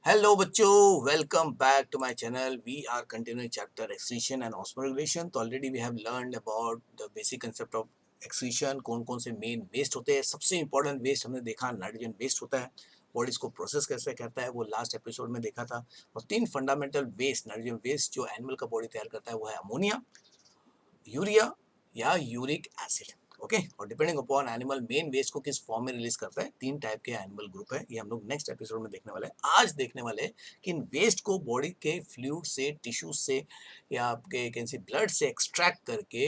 Hello बच्चों, welcome back to my channel. We are continuing chapter excretion and osmoregulation. तो already we have learned about the basic concept of excretion. कौन कौन से main waste होते हैं. सबसे important waste हमने देखा नाइट्रोजन वेस्ट होता है. बॉडीज को प्रोसेस कैसे करता है वो लास्ट एपिसोड में देखा था. और तीन फंडामेंटल वेस्ट नाइट्रोजन वेस्ट जो एनिमल का बॉडी तैयार करता है वो है अमोनिया, यूरिया या यूरिक एसिड. ओके, और depending upon animal main waste को किस फॉर्म में रिलीज करता है. तीन टाइप के एनिमल ग्रुप है. ये हम लोग नेक्स्ट एपिसोड में देखने वाले हैं. आज देखने वाले हैं कि इन वेस्ट को बॉडी के फ्लूइड से, टिश्यू से या आपके कैन से ब्लड से एक्सट्रैक्ट करके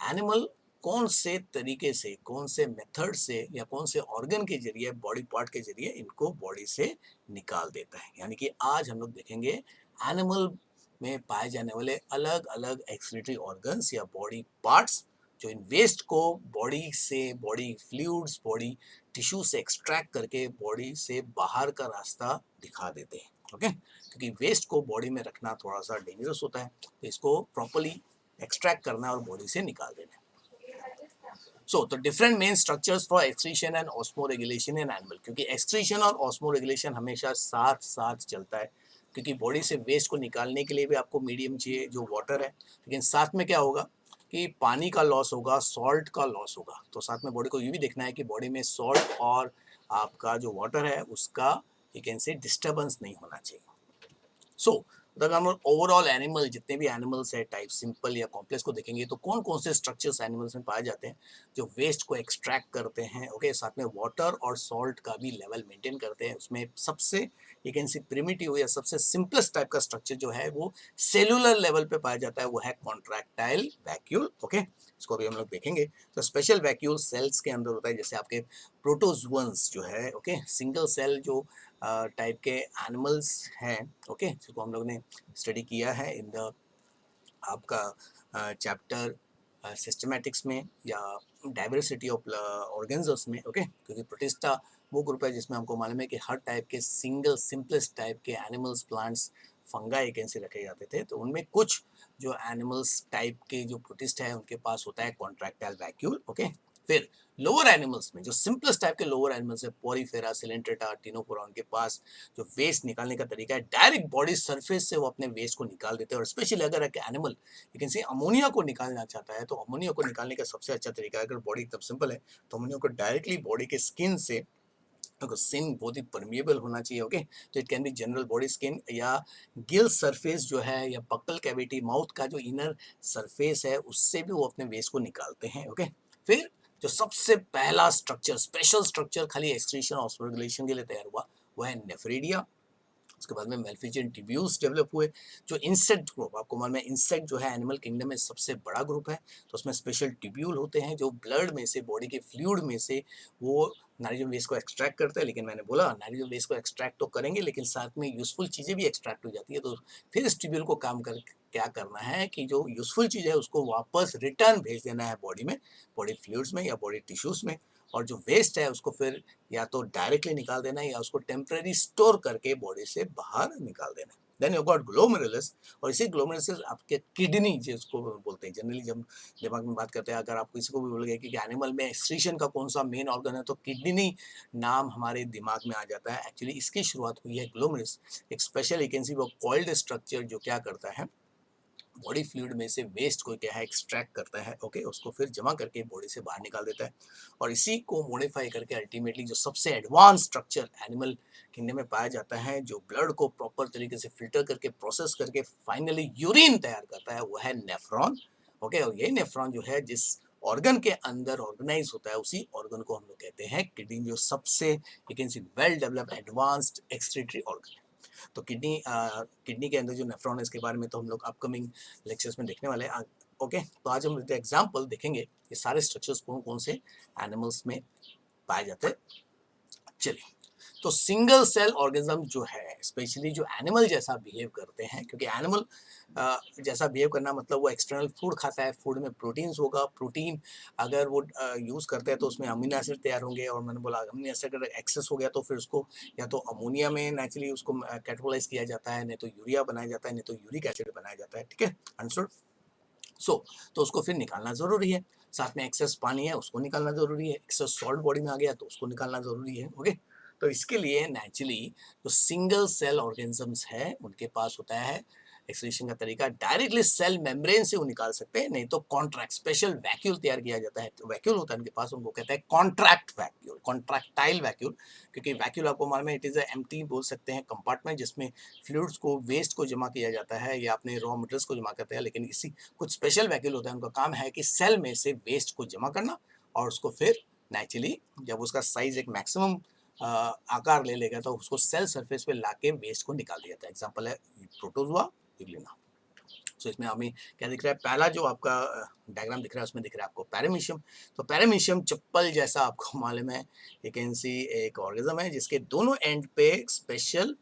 एनिमल कौन से तरीके से, कौन से मेथड से या कौन से ऑर्गन के जरिए, बॉडी पार्ट के जरिए इनको बॉडी से निकाल देता है. यानी कि आज हम लोग देखेंगे एनिमल में पाए जाने वाले अलग अलग एक्सक्रीटरी ऑर्गन्स या बॉडी पार्ट्स जो इन वेस्ट को बॉडी से, बॉडी फ्लूइड्स, बॉडी टिश्यू से एक्सट्रैक्ट करके बॉडी से बाहर का रास्ता दिखा देते हैं. ओके, क्योंकि वेस्ट को बॉडी में रखना थोड़ा सा डेंजरस होता है, तो इसको प्रॉपर्ली एक्सट्रैक्ट करना और बॉडी से निकाल देना. So, the different main structures for excretion and osmoregulation in animal. क्योंकि excretion और osmoregulation हमेशा साथ साथ चलता है, क्योंकि बॉडी से वेस्ट को निकालने के लिए भी आपको मीडियम चाहिए जो वाटर है, लेकिन साथ में क्या होगा कि पानी का लॉस होगा, सॉल्ट का लॉस होगा. तो साथ में बॉडी को ये भी देखना है कि बॉडी में सॉल्ट और आपका जो वाटर है उसका यू कैन से डिस्टर्बेंस नहीं होना चाहिए. सो अगर हम ओवरऑल एनिमल, जितने भी एनिमल्स है टाइप सिंपल या कॉम्प्लेक्स को देखेंगे तो कौन कौन से स्ट्रक्चर्स एनिमल्स में पाए जाते हैं जो वेस्ट को एक्सट्रैक्ट करते हैं. ओके, साथ में वाटर और सॉल्ट का भी लेवल मेंटेन करते हैं. उसमें सबसे यू कैन सी प्रिमिटिव या सबसे सिंपलेस्ट टाइप का स्ट्रक्चर जो है वो सेलुलर लेवल पे पाया जाता है, वो है कॉन्ट्रैक्टाइल वैक्यूल. ओके, इसको भी हम लोग देखेंगे. तो स्पेशल वैक्यूल सेल्स के अंदर होता है, जैसे आपके प्रोटोजुअन्स जो है, ओके, सिंगल सेल जो टाइप के एनिमल्स हैं. ओके, जिसको हम लोग ने स्टडी किया है इन द आपका चैप्टर सिस्टमैटिक्स में या डाइवर्सिटी ऑफ ऑर्गेन्जम्स में. ओके, क्योंकि प्रोटिस्टा वो ग्रुप है जिसमें हमको मालूम है कि हर टाइप के सिंगल सिंपलेस्ट टाइप के एनिमल्स, प्लांट्स, फंगाई कैसे रखे जाते थे. तो उनमें कुछ जो एनिमल्स टाइप के जो प्रोटिस्ट है उनके पास होता है कॉन्ट्रैक्टाइल वैक्यूल. ओके, फिर लोअर एनिमल्स में जो सिंपलेस्ट टाइप के लोअर एनिमल्स है, पोरीफेरा, सिलेंट्रेटा, टिनोफोरा, उनके पास जो वेस्ट निकालने का तरीका है डायरेक्ट बॉडी सरफेस से वो अपने वेस्ट को निकाल देते हैं. और स्पेशली अगर एक एनिमल लेकिन से अमोनिया को निकालना चाहता है तो अमोनिया को निकालने का सबसे अच्छा तरीका है, अगर बॉडी एकदम सिंपल है तो अमोनिया को डायरेक्टली बॉडी के स्किन से, तो स्किन बहुत ही परमिएबल होना चाहिए. ओके, तो it can be general body skin या गिल सरफेस जो है या बक्कल कैविटी, माउथ का जो इनर सरफेस है उससे भी वो अपने वेस्ट को निकालते हैं. ओके, फिर जो सबसे पहला स्ट्रक्चर, स्पेशल स्ट्रक्चर खाली एक्सक्रीशन और ऑस्मोरेगुलेशन के लिए तैयार हुआ वो है नेफ्रेडिया. उसके बाद में मेल्फिजियन ट्यूब्यूल्स डेवलप हुए. जो इंसेक्ट ग्रुप, आपको मालूम है इंसेक्ट जो है एनिमल किंगडम में सबसे बड़ा ग्रुप है, तो उसमें स्पेशल ट्यूब्यूल होते हैं जो ब्लड में से, बॉडी के फ्लूइड में से वो नाइट्रोजन वेस्ट को एक्सट्रैक्ट करते हैं. लेकिन मैंने बोला नाइट्रोजन वेस्ट को एक्सट्रैक्ट तो करेंगे लेकिन साथ में यूजफुल चीज़ें भी एक्सट्रैक्ट हो जाती है. तो फिर इस ट्यूब्यूल को काम कर क्या करना है कि जो यूजफुल चीज़ है उसको वापस रिटर्न भेज देना है बॉडी में, बॉडी फ्लूइड्स में या बॉडी टिश्यूज़ में. और जो वेस्ट है उसको फिर या तो डायरेक्टली निकाल देना है या उसको टेम्परेरी स्टोर करके बॉडी से बाहर निकाल देना है. Then you got glomerulus. और इसी ग्लोमेरुलस आपके किडनी जिसको बोलते हैं, जनरली जब दिमाग में बात करते हैं, अगर आप किसी को भी बोलोगे कि एनिमल में एक्सक्रीशन का कौन सा मेन ऑर्गन है तो किडनी नाम हमारे दिमाग में आ जाता है. एक्चुअली इसकी शुरुआत हुई है ग्लोमेरुलस, एक स्पेशल वैकेंसी वो कॉल्ड स्ट्रक्चर जो क्या करता है बॉडी फ्लूइड में से वेस्ट को क्या है एक्सट्रैक्ट करता है. ओके, उसको फिर जमा करके बॉडी से बाहर निकाल देता है. और इसी को मॉडिफाई करके अल्टीमेटली जो सबसे एडवांस स्ट्रक्चर एनिमल किंगडम में पाया जाता है, जो ब्लड को प्रॉपर तरीके से फिल्टर करके प्रोसेस करके फाइनली यूरिन तैयार करता है, वो है नेफ्रॉन. ओके, और ये नेफ्रॉन जो है जिस ऑर्गन के अंदर ऑर्गेनाइज होता है उसी ऑर्गन को हम लोग कहते हैं किडनी, जो सबसे you can C well developed advanced excretory organ. तो किडनी के अंदर जो नेफ्रॉन है इसके बारे में तो हम लोग अपकमिंग लेक्चर्स में देखने वाले हैं. ओके, तो आज हम एग्जाम्पल देखेंगे ये सारे स्ट्रक्चर्स कौन कौन से एनिमल्स में पाए जाते हैं. चलिए, तो सिंगल सेल ऑर्गेनिज्म जो है स्पेशली जो एनिमल जैसा बिहेव करते हैं, क्योंकि एनिमल जैसा बिहेव करना मतलब वो एक्सटर्नल फूड खाता है, फूड में प्रोटीन्स होगा, प्रोटीन अगर वो यूज़ करते हैं तो उसमें अमीनो एसिड तैयार होंगे. और मैंने बोला अमीनो एसिड अगर एक्सेस हो गया तो फिर उसको या तो अमोनिया में नेचुरली उसको कैटेगोराइज किया जाता है, नहीं तो यूरिया बनाया जाता है, नहीं तो यूरिक एसिड बनाया जाता है. ठीक है, अंडरस्टूड. तो उसको फिर निकालना ज़रूरी है. साथ में एक्सेस पानी है उसको निकालना ज़रूरी है, एक्सेस सॉल्ट बॉडी में आ गया तो उसको निकालना ज़रूरी है. ओके, तो इसके लिए नेचुरली जो सिंगल सेल ऑर्गेनिजम्स है उनके पास होता है एक्सक्रीशन का तरीका डायरेक्टली सेल मेम्ब्रेन से वो निकाल सकते हैं, नहीं तो कॉन्ट्रैक्ट स्पेशल वैक्यूल तैयार किया जाता है। तो वैक्यूल होता है उनके पास, उनको कहते हैं कॉन्ट्रैक्ट वैक्यूल, कॉन्ट्रैक्टाइल वैक्यूल। क्योंकि वैक्यूल आपको मालूम है इट इज एम्प्टी बोल सकते हैं कंपार्टमेंट जिसमें फ्लूइड्स को वेस्ट को जमा किया जाता है या अपने रॉ मटेरियल्स को जमा करते हैं। लेकिन इसी कुछ स्पेशल वैक्यूल होता है, उनका काम है कि सेल में से वेस्ट को जमा करना और उसको फिर नेचुरली जब उसका साइज एक मैक्सिमम आकार ले लेगा तो उसको सेल सरफेस पे लाके वेस्ट को निकाल दिया जाता है। एग्जांपल है प्रोटोजोआ यूग्लिना। सो इसमें हमें क्या दिख रहा है, पहला जो आपका डायग्राम दिख रहा है उसमें दिख रहा है आपको पैरामीशियम। तो पैरामीशियम चप्पल जैसा आपको मालूम है, यू कैन सी एक ऑर्गेनिज्म है जिसके दोनों एंड पे स्पेशल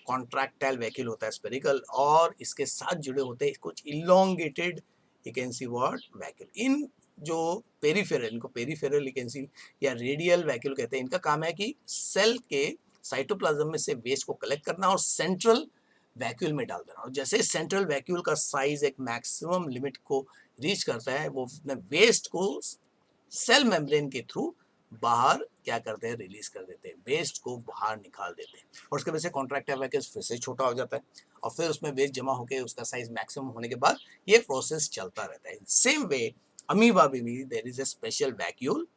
कॉन्ट्रैक्टाइल वैक्यूल होता है स्पेरिकल, और इसके साथ जुड़े होते हैं कुछ elongated you can see what vacuole. इन जो पेरिफेरल, इनको पेरिफेरल यू कैन सी या रेडियल वैक्यूल कहते हैं। इनका काम है कि सेल के साइटोप्लाज्म में से वेस्ट को कलेक्ट करना और सेंट्रल वैक्यूल में डाल देना। और जैसे सेंट्रल वैक्यूल का साइज एक मैक्सिमम लिमिट को रीच करता है, वो वेस्ट को सेल मेम्ब्रेन के थ्रू बाहर क्या करते हैं, रिलीज कर देते हैं, वेस्ट को बाहर निकाल देते हैं। और उसके वजह से कॉन्ट्रैक्टाइल वैक्यूल फिर से छोटा हो जाता है और फिर उसमें वेस्ट जमा होकर उसका साइज मैक्सिमम होने के बाद ये प्रोसेस चलता रहता है। सेम वे अमीबा में भी there is a special vacuole,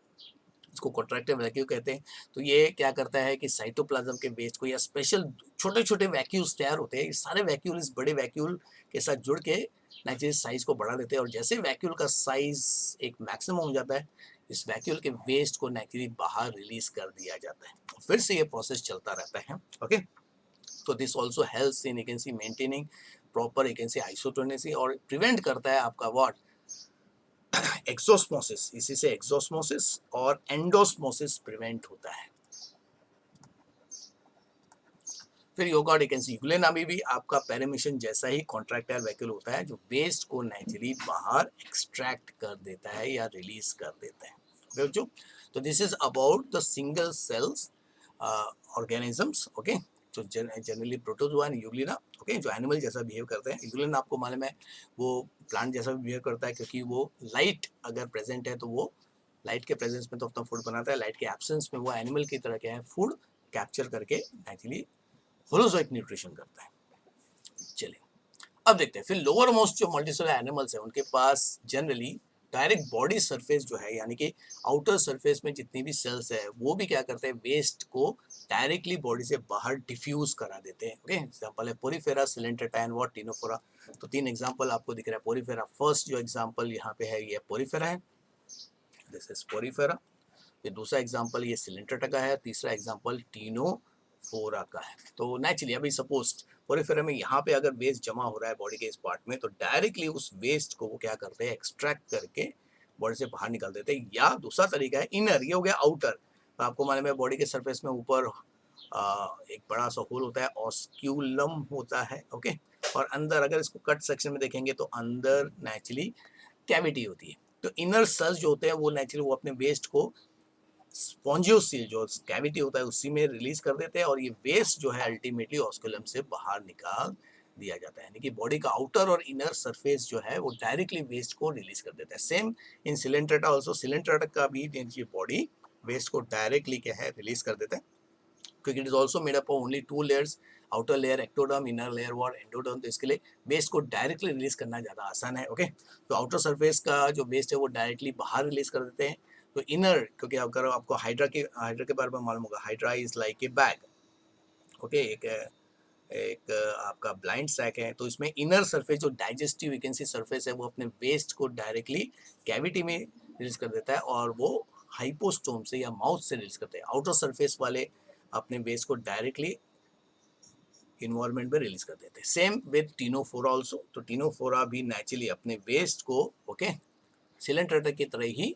इसको कॉन्ट्रैक्टिव वैक्यूल कहते हैं। तो ये क्या करता है कि साइटोप्लाज्म के वेस्ट को या स्पेशल छोटे छोटे वैक्यूल्स तैयार होते हैं, ये सारे वैक्यूल इस बड़े वैक्यूल के साथ जुड़ के नेचुरली साइज को बढ़ा देते हैं। और जैसे वैक्यूल का साइज एक मैक्सिमम हो जाता है, इस वैक्यूल के वेस्ट को नेचुरली बाहर रिलीज कर दिया जाता है, फिर से ये प्रोसेस चलता रहता है। ओके, तो this also helps in you can see maintaining proper you can see isotonicity, और प्रिवेंट करता है आपका व्हाट एक्सोस्मोसिस। इसी से एक्सोस्मोसिस और एंडोस्मोसिस प्रिवेंट होता है। फिर योगार्ड यूग्लिना में भी आपका पैरामीशियम जैसा ही कॉन्ट्रैक्टाइल वैक्यूल होता है जो वेस्ट को नेचुरली बाहर एक्सट्रैक्ट कर देता है या रिलीज कर देता है। बच्चों, तो this is about the single cells organisms. Okay, तो generally protozoa and euglena, okay, जो एनिमल जैसा बिहेव करते हैं। यूग्लिना आपको मालूम है वो प्लांट जैसा भी बिहेव करता है, क्योंकि वो लाइट अगर प्रेजेंट है तो वो लाइट के प्रेजेंस में तो अपना फूड बनाता है, लाइट के एब्सेंस में वो एनिमल की तरह क्या है फूड कैप्चर करके एक्चुअली होलोजोइक न्यूट्रिशन करता है। चलिए अब देखते हैं फिर लोअर मोस्ट जो मल्टीसेलुलर एनिमल्स है उनके पास जनरली डायरेक्ट बॉडी सरफेस जो है, यानी कि आउटर सरफेस में जितनी भी सेल्स है वो भी क्या करते हैं, वेस्ट को डायरेक्टली बॉडी से बाहर डिफ्यूज करा देते हैं। ओके, एग्जांपल है Porifera, Coelenterata and what Ctenophora. तो तीन एग्जांपल आपको दिख रहा है पोरीफेरा। फर्स्ट जो एग्जांपल यहाँ पे है ये पोरीफेरा है, दिस इज पोरीफेरा। ये दूसरा एग्जांपल ये सिलेंट्रेटा का है, तीसरा एग्जांपल टिनोफोरा का है। तो नेचुरली अभी सपोज पोरीफेरा में यहाँ पे अगर वेस्ट जमा हो रहा है बॉडी के इस पार्ट में, तो डायरेक्टली उस वेस्ट को वो क्या करते हैं, एक्सट्रैक्ट करके बॉडी से बाहर निकाल देते हैं। या दूसरा तरीका है इनर, ये हो गया आउटर। तो आपको मालूम है बॉडी के सरफेस में ऊपर एक बड़ा सा होल होता है, ऑस्क्यूलम होता है। ओके, और अंदर अगर इसको कट सेक्शन में देखेंगे तो अंदर नेचुरली कैविटी होती है। तो इनर सेल्स जो होते हैं वो नेचुरली वो अपने वेस्ट को स्पॉन्जियोसील जो कैविटी होता है उसी में रिलीज कर देते हैं, और ये वेस्ट जो है अल्टीमेटली ऑस्कुलम से बाहर निकाल दिया जाता है। यानी कि बॉडी का आउटर और इनर सरफेस जो है वो डायरेक्टली वेस्ट को रिलीज कर देता है। Same in Coelenterata also, Coelenterata का भी बॉडी वेस्ट को डायरेक्टली क्या है रिलीज कर देता है, क्योंकि it is also made up of only two layers, outer layer ectoderm, inner layer और एंडोडर्म। तो इसके लिए वेस्ट को डायरेक्टली रिलीज करना ज़्यादा आसान है। ओके, तो आउटर सरफेस का जो वेस्ट है वो डायरेक्टली बाहर रिलीज कर देते हैं। तो इनर, क्योंकि अगर आपको हाइड्रा के बारे में मालूम होगा, hydra is like a bag. Okay, एक आपका ब्लाइंड सैक है। तो इसमें इनर सरफेस जो डाइजेस्टिव वैकेंसी सरफेस है वो अपने वेस्ट को डायरेक्टली कैविटी में रिलीज कर देता है, और वो हाइपोस्टोम से या माउथ से रिलीज करते हैं। आउटर सरफेस वाले अपने वेस्ट को डायरेक्टली इन्वायरमेंट में रिलीज कर देते हैं। Same with Ctenophora also. तो टिनोफोरा भी नेचुरली अपने वेस्ट को ओके सिलेंट्रेटा की तरह ही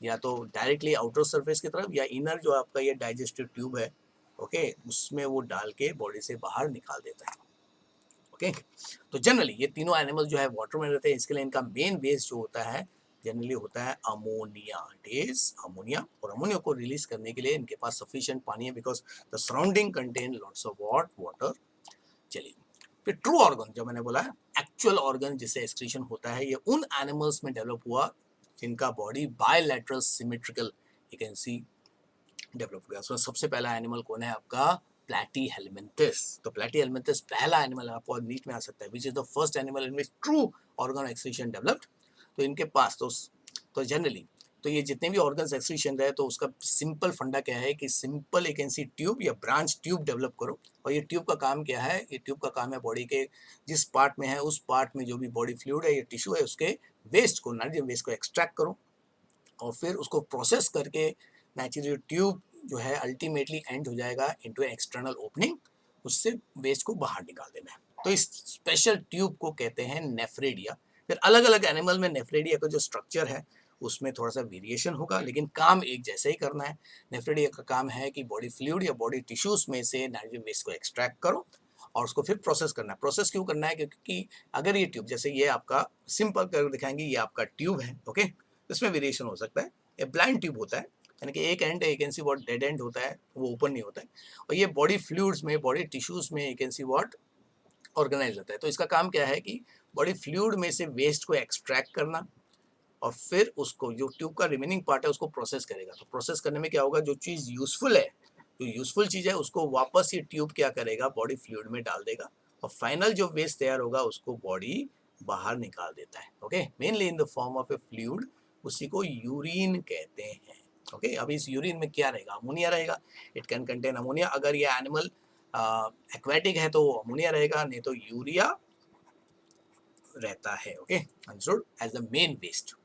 या तो डायरेक्टली आउटर सरफेस की तरफ या इनर जो आपका ये डाइजेस्टिव ट्यूब है ओके उसमें वो डाल के बॉडी से बाहर निकाल देता है। ओके, तो जनरली ये तीनों एनिमल जो है वाटर में रहते हैं। इसके लिए इनका मेन वेस्ट जो होता है जनरली होता है अमोनिया। इट इज अमोनिया, और अमोनिया को रिलीज करने के लिए इनके पास सफिशिएंट पानी है, because the surrounding contain lots of water. चलिए फिर ट्रू ऑर्गन, जो मैंने बोला एक्चुअल ऑर्गन जिससे एक्सक्रीशन होता है, ये उन एनिमल्स में डेवलप हुआ जिनका body bilateral symmetrical you can C develop हो गया। उसमें सबसे पहला एनिमल कौन है आपका? प्लैटीहेलमिन्थस। तो प्लैटीहेलमिन्थस पहला एनिमल आपको नीट में आ सकता है, which is the first animal in which true organ excretion developed. तो इनके पास तो जनरली तो ये जितने भी ऑर्गन्स एक्सक्रीशन रहे, तो उसका सिंपल फंडा क्या है कि सिंपल एक ऐसी ट्यूब या ब्रांच ट्यूब डेवलप करो। और ये ट्यूब का काम क्या है? ये ट्यूब का काम है बॉडी के जिस पार्ट में है उस पार्ट में जो भी बॉडी फ्लूइड है या टिश्यू है उसके वेस्ट को, नाइट्रोजन वेस्ट को एक्सट्रैक्ट करो और फिर उसको प्रोसेस करके नेचुरल ट्यूब जो है अल्टीमेटली एंड हो जाएगा इनटू एक्सटर्नल ओपनिंग, उससे वेस्ट को बाहर निकाल देना है। तो इस स्पेशल ट्यूब को कहते हैं नेफ्रेडिया। फिर अलग अलग एनिमल में नेफ्रेडिया का जो स्ट्रक्चर है उसमें थोड़ा सा वेरिएशन होगा, लेकिन काम एक जैसा ही करना है। नेफ्रेडिया का काम है कि बॉडी फ्लूइड या बॉडी टिश्यूज में से नाइट्रोजन वेस्ट को एक्सट्रैक्ट करो और उसको फिर प्रोसेस करना है। प्रोसेस क्यों करना है? क्योंकि अगर ये ट्यूब, जैसे ये आपका सिंपल कर दिखाएंगे, ये आपका ट्यूब है, ओके, इसमें वेरिएशन हो सकता है। ये ब्लाइंड ट्यूब होता है, यानी कि एक एंड एक can see what dead and होता है, वो ओपन नहीं होता है। और ये बॉडी फ्लूइड्स में, बॉडी टिश्यूज में एक कैन सी व्हाट ऑर्गेनाइज होता है। तो इसका काम क्या है कि बॉडी फ्लूइड में से वेस्ट को एक्सट्रैक्ट करना और फिर उसको जो ट्यूब का रिमेनिंग पार्ट है उसको प्रोसेस करेगा। तो प्रोसेस करने में क्या होगा? जो चीज़ यूजफुल है, जो यूजफुल चीज़ है उसको वापस ये ट्यूब क्या करेगा? बॉडी फ्लूइड में डाल देगा और फाइनल जो वेस्ट तैयार होगा उसको बॉडी बाहर निकाल देता है। Okay, mainly in the form of A fluid, उसी को यूरिन कहते हैं। ओके, अब इस यूरिन में क्या रहेगा? अमोनिया रहेगा। It can contain ammonia. अगर ये एनिमल एक्वेटिक है तो अमोनिया रहेगा, नहीं तो यूरिया रहता है। Okay, understood, as the main waste.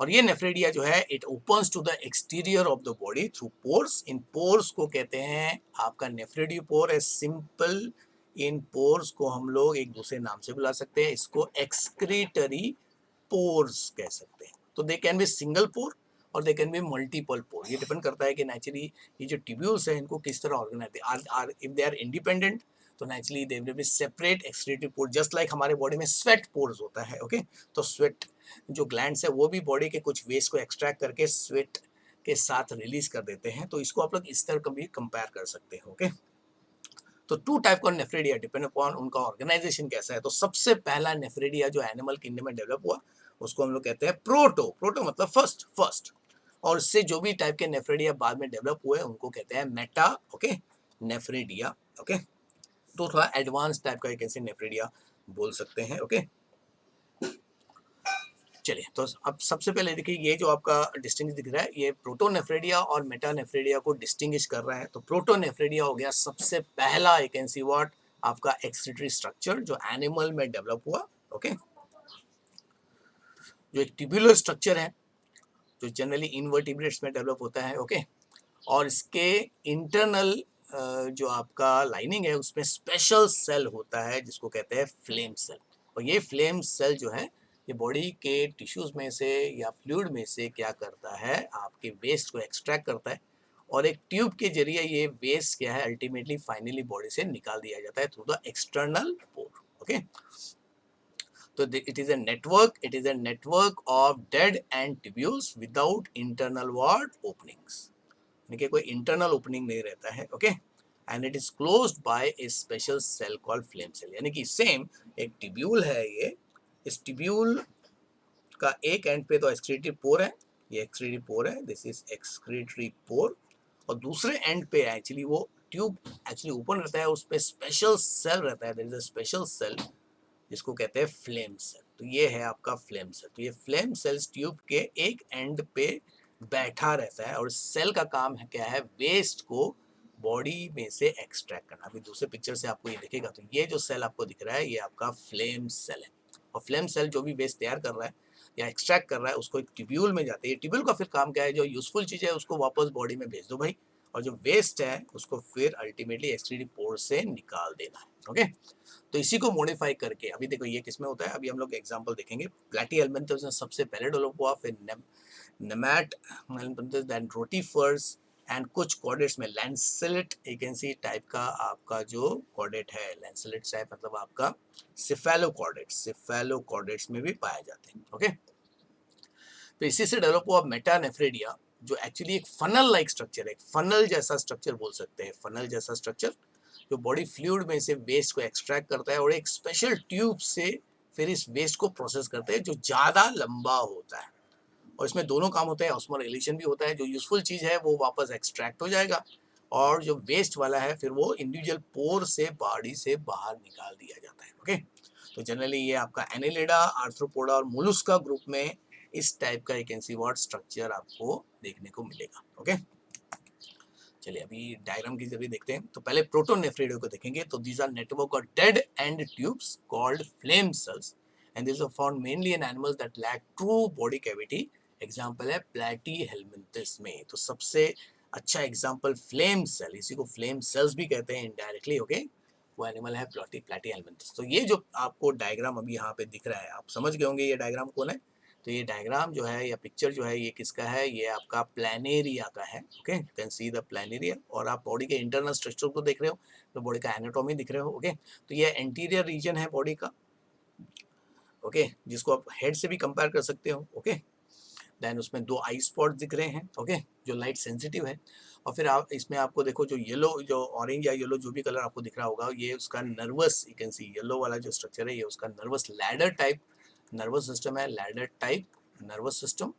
और ये नेफ्रेडिया जो है it opens to the exterior of the body through pores. इन पोर्स को कहते हैं आपका नेफ्रेडियो पोर है सिंपल। इन पोर्स को हम लोग एक दूसरे नाम से बुला सकते हैं, इसको एक्सक्रीटरी पोर्स कह सकते हैं। तो दे कैन बी सिंगल पोर और दे कैन बी मल्टीपल पोर। ये डिपेंड करता है कि नेचुरली ये जो ट्यूब्यूल्स है इनको किस तरह organize are if they are independent तो naturally they will be separate excretory pore, just like हमारे बॉडी में स्वेट पोर्स होता है। ओके, तो स्वेट जो ग्लैंड्स है वो भी बॉडी के कुछ वेस्ट को एक्सट्रैक्ट करके स्वेट के साथ रिलीज कर देते हैं। तो इसको आप लोग इस तरह कभी कंपेयर कर सकते हैं। ओके, तो टू टाइप का नेफ्रेडिया डिपेंड अपॉन उनका ऑर्गेनाइजेशन कैसा है। तो सबसे पहला नेफ्रेडिया जो एनिमल किंगडम में डेवलप हुआ उसको हम लोग कहते हैं प्रोटो। प्रोटो मतलब फर्स्ट। और इससे जो भी टाइप के नेफ्रेडिया बाद में डेवलप हुए उनको कहते हैं मेटा, ओके, नेफ्रेडिया। ओके, तो थोड़ा एडवांस टाइप का एक ऐसे नेफ्रेडिया बोल सकते हैं। ओके, चलिए, तो अब सबसे पहले देखिए ये जो आपका डिस्टिंग दिख रहा है ये प्रोटोनेफ्रेडिया और मेटानेफ्रेडिया को डिस्टिंग्विश कर रहा है। तो प्रोटोनेफ्रेडिया हो गया सबसे पहला एक ऐसी व्हाट आपका एक्सक्रीटरी स्ट्रक्चर जो एनिमल में डेवलप हुआ। ओके, जो एक ट्यूबुलर स्ट्रक्चर है जो जनरली इनवर्टिब्रेट्स में डेवलप होता है। ओके, और इसके इंटरनल जो आपका लाइनिंग है उसमें स्पेशल सेल होता है जिसको कहते हैं फ्लेम सेल। और ये फ्लेम सेल जो है ये बॉडी के टिश्यूज में से या फ्लूइड में से क्या करता है? आपके वेस्ट को एक्सट्रैक्ट करता है और एक ट्यूब के जरिए ये वेस्ट क्या है अल्टीमेटली फाइनली बॉडी से निकाल दिया जाता है through the external pore. Okay, तो it is a network of dead end tubules without internal wall openings, यानी कि कोई इंटरनल ओपनिंग नहीं रहता है। Okay, and it is closed by a special cell called flame cell. यानी कि same एक ट्यूब्यूल है, ये इस ट्यूब्यूल का एक एंड पे तो एक्सक्रीटरी पोर है, ये एक्सक्रीटरी पोर है, दिस इज एक्सक्रीटरी पोर। और दूसरे एंड पे एक्चुअली वो ट्यूब एक्चुअली ओपन रहता है, उस पर स्पेशल सेल रहता है, there is a special cell जिसको कहते हैं फ्लेम सेल। तो ये है आपका फ्लेम सेल। तो ये फ्लेम सेल्स ट्यूब के एक एंड पे बैठा रहता है और सेल का काम है क्या है? वेस्ट को बॉडी में से एक्सट्रैक्ट करना। अभी दूसरे पिक्चर से आपको ये दिखेगा, तो ये जो सेल आपको दिख रहा है ये आपका फ्लेम सेल है। और फ्लेम सेल जो भी वेस्ट तैयार कर रहा है या एक्सट्रैक्ट कर रहा है उसको एक ट्यूब्यूल में जाते हैं। ट्यूब्यूल का फिर काम क्या है? जो यूजफुल चीज़ है उसको वापस बॉडी में भेज दो भाई, और जो वेस्ट है उसको फिर अल्टीमेटली एक्सक्रीटरी पोर से निकाल देना है। ओके, तो इसी को मॉडिफाई करके अभी देखो ये किसमें होता है, अभी हम लोग एग्जांपल देखेंगे। प्लैटीहेलमिन्थस में सबसे पहले डेवलप हुआ, फिर नेमैटहेलमिन्थस, देन रोटिफर्स एंड कुछ कॉर्डेट्स में लैंसेलेट एकेंसी टाइप का आपका जो कॉर्डेट है, लैंसेलेट टाइप मतलब आपका सिफेलोकॉर्डेट्स में भी पाए जाते हैं। ओके, तो इसी से डेवलप हुआ मेटानेफ्रेडिया जो एक्चुअली एक फनल लाइक स्ट्रक्चर है, एक फनल जैसा स्ट्रक्चर बोल सकते हैं, फनल जैसा स्ट्रक्चर जो बॉडी फ्लूइड में से वेस्ट को एक्सट्रैक्ट करता है और एक स्पेशल ट्यूब से फिर इस वेस्ट को प्रोसेस करते हैं जो ज़्यादा लंबा होता है। और इसमें दोनों काम होते हैं, ऑस्मोरेगुलेशन भी होता है, जो यूजफुल चीज़ है वो वापस एक्सट्रैक्ट हो जाएगा और जो वेस्ट वाला है फिर वो इंडिविजुअल पोर से बॉडी से बाहर निकाल दिया जाता है। ओके, तो जनरली ये आपका एनेलिडा, आर्थ्रोपोडा और मोलुस्का ग्रुप में इस टाइप का एक एनसीवॉट स्ट्रक्चर आपको देखने को मिलेगा। ओके, चलिए अभी डायग्राम की जरिए देखते हैं। तो पहले प्रोटोनेफ्रिडियो को देखेंगे। तो these are network of dead end tubes called flame cells and this are found mainly in animals that lack true body cavity. Example है प्लैटीहेल्मिंथस में। तो सबसे अच्छा एग्जांपल फ्लेम सेल, इसी को फ्लेम सेल्स भी कहते हैं इनडायरेक्टली। ओके, वो एनिमल है प्लैटीहेल्मिंथस। तो ये जो आपको डायग्राम अभी यहाँ पे दिख रहा है, आप समझ गए होंगे ये डायग्राम कौन है। तो ये डायग्राम जो है या पिक्चर जो है ये किसका है, ये आपका प्लानेरिया का है। Okay, you can see the Planaria. और आप बॉडी के इंटरनल स्ट्रक्चर को देख रहे हो, तो बॉडी का एनाटॉमी दिख रहे हो। ओके, तो ये एंटीरियर रीजन है बॉडी का। ओके, जिसको आप हेड से भी कंपेयर कर सकते हो। ओके, देन उसमें 2 आई स्पॉट दिख रहे हैं। ओके, जो लाइट सेंसिटिव है। और फिर आप इसमें आपको देखो जो येलो, जो ऑरेंज या येलो जो भी कलर आपको दिख रहा होगा, ये उसका nervous, you can C yellow वाला जो स्ट्रक्चर है ये उसका nervous ladder type nervous system है, लैडर टाइप नर्वस सिस्टम।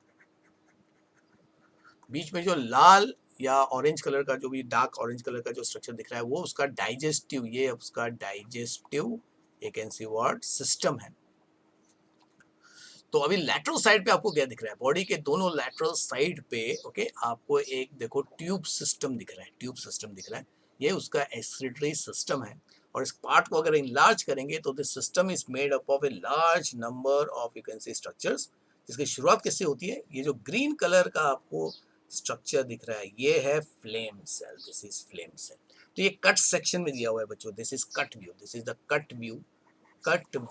बीच में जो लाल या ऑरेंज कलर का, जो भी डार्क ऑरेंज कलर का जो स्ट्रक्चर दिख रहा है वो उसका डाइजेस्टिव, ये उसका डाइजेस्टिव एक एनसीवर्ड सिस्टम है। तो अभी लैटरल साइड पे आपको क्या दिख रहा है, बॉडी के दोनों लैटरल साइड पे ओके आपको एक देखो ट्यूब सिस्टम दिख रहा है, ट्यूब सिस्टम दिख रहा है, ये उसका एक्सक्रीटरी सिस्टम है। और इस पार्ट को अगर इनलार्ज करेंगे तो this system is made up of a large number of you can से स्ट्रक्चर्स, जिसकी शुरुआत किससे होती है, ये जो ग्रीन कलर का आपको स्ट्रक्चर दिख रहा है ये है flame cell, this is flame cell. तो ये कट सेक्शन में दिया हुआ है बच्चों, this is cut view, this is the cut